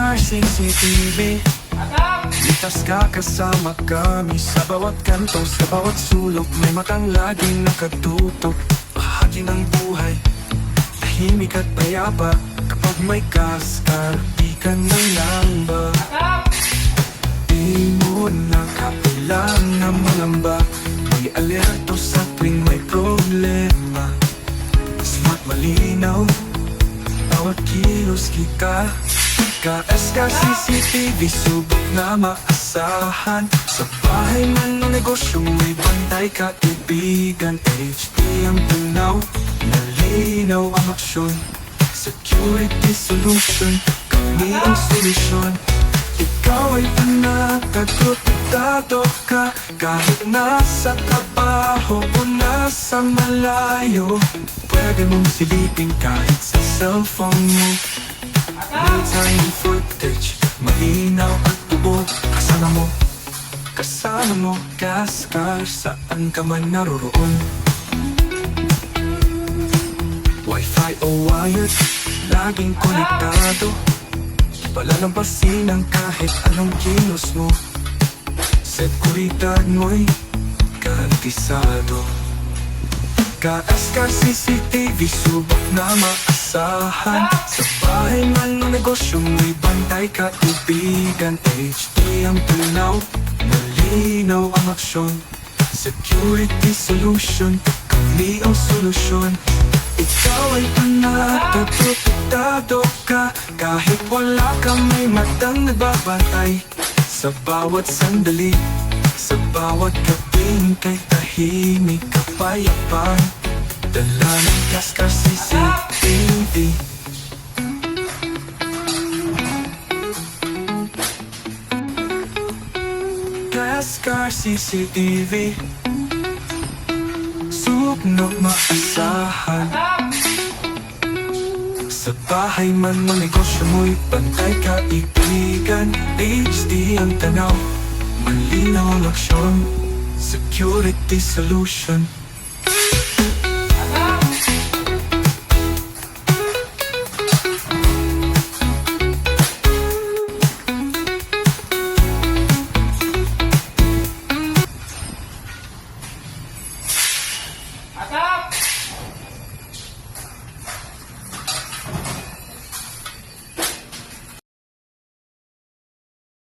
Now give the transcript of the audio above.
Gascar CCTV. Ligtas ka kasama kami sa bawat kanto, sa bawat sulok. May matang laging nakatutok. Bahagi ng buhay, tahimik at payapa. Kapag may Gascar, di ka nang lamba. Di mo na kailangan malamba. May alerto sa tuwing may problema. Smart, malinaw, bawat kilos kita. Gascar CCTV, subok na maasahan. Sa bahay man o negosyo, may bantay ka, kaibigan. HD ang tunaw, nalinaw ang aksyon. Security solution, kami ang solusyon. Ikaw ay panatagotado ka, kahit nasa trabaho o nasa malayo. Pwede mong silipin kahit sa cellphone mo. Real-time footage, malinaw at tubo. Kasama mo, Gascar, saan ka man naroroon. Wi-Fi o wired, laging konektado. Palalampasin ang kahit anong kilos mo. Seguridad mo'y garantisado. Gascar CCTV, subok na maasahan. Sa bahay man o negosyo, may bantay ka, kaibigan. HD ang tunaw, malinaw ang aksyon. Security solution, kami ang solusyon. Ikaw ay panatagotado ka, kahit wala ka, may matang nagbabantay. Sa bawat sandali, sa bawat gabing kay tahimik kapayapaan. Dala ng Gascar CCTV. Gascar CCTV, subok na maasahan. Sa bahay man o negosyo mo'y bantay ka, kaibigan. HD ang tanaw, malinaw ang aksyon. Security solution,